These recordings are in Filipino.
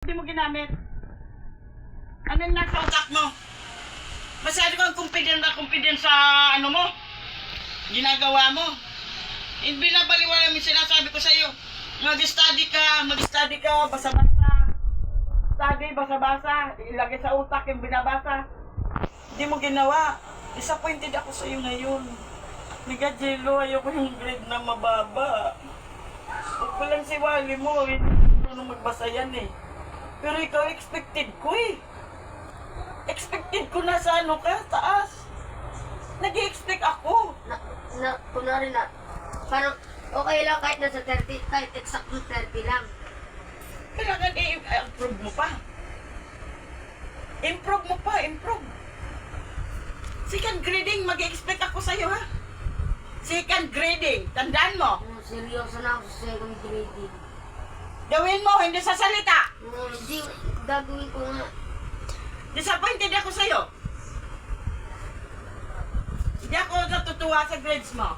Hindi mo ginamit. Ano yung nasa utak mo? Masyado kang confident sa ano mo? Ginagawa mo. Binabaliwala yung sinasabi ko sa'yo. Mag-study ka, basa-basa. Study, basa-basa. Ilagay sa utak yung binabasa. Hindi mo ginawa. Disappointed ako sa'yo ngayon. Miga, Jello, ayoko yung grade na mababa. Huwag ko lang si Wally mo. Hindi mo magbasa yan eh. Pero ikaw, expected ko eh. Expected ko na sa ano ka, taas. Nag-i-expect ako. Kunwari na, parang okay lang kahit nasa 30, kahit exact 30 lang. Kailangan i-improve mo pa. Improve mo pa, improve. Second grading, mag-expect ako sa'yo ha. Second grading, tandaan mo. Seryoso na ako sa second grading. Gawin mo, hindi sa salita. Hindi, gagawin ko nga. Disappointed ako sa'yo. Hindi ako natutuwa sa grades mo.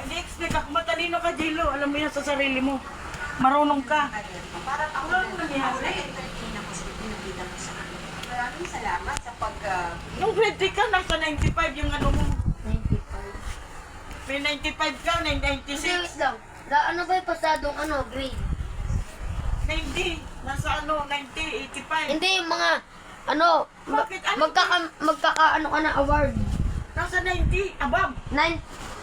Hindi expect ako, matalino ka, Jilo. Alam mo yan sa sarili mo. Marunong ka. Parang ako Ano nangyari? Maraming salamat sa Nung grade 3 ka, nasa 95 yung ano mo. 95. May 95 ka, Hindi, 96. wait lang. Ano ba yung pasadong grade? 90. Nasa 90, 85. Hindi, yung mga, Bakit? Ano? magkaka ka na award. Nasa 90, above.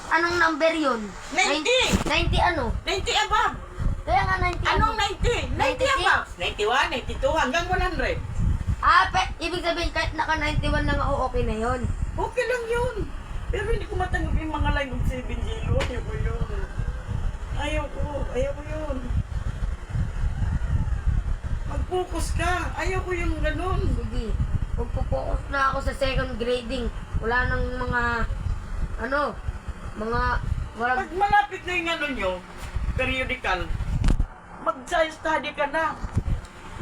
Anong number yun? 90. 90 ano? 90 above. Kaya nga 90 Anong 90? 90 above. 91, 92, hanggang 100. Ibig sabihin kahit naka 91 lang ako, okay na yun. Okay lang yun. Pero hindi ko matanggap yung mga line of 7 Jilo. Ayaw ko yun. Ayaw ko yun. Mag-focus ka. Ayaw ko yung ganun. Sige, magpo-focus na ako sa second grading. Wala nang walang... Pag malapit na yung ano nyo, periodical, mag-study ka na.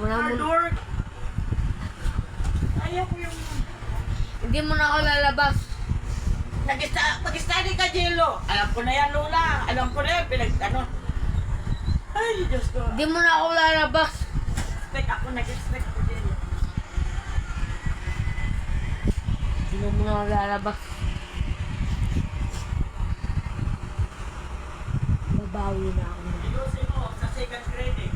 Wala Hard mo, work. Ayaw ko yung... hindi mo na ako lalabas. Mag-study ka, Jello. Alam ko na yan, Lola. Alam ko na yan. Ay, Diyos ko. Hindi mo na ako lalabas. Nag-expect ko, Jello. Hindi mo na ako lalabas. Babawi na ako. Ilusin mo sa second grading.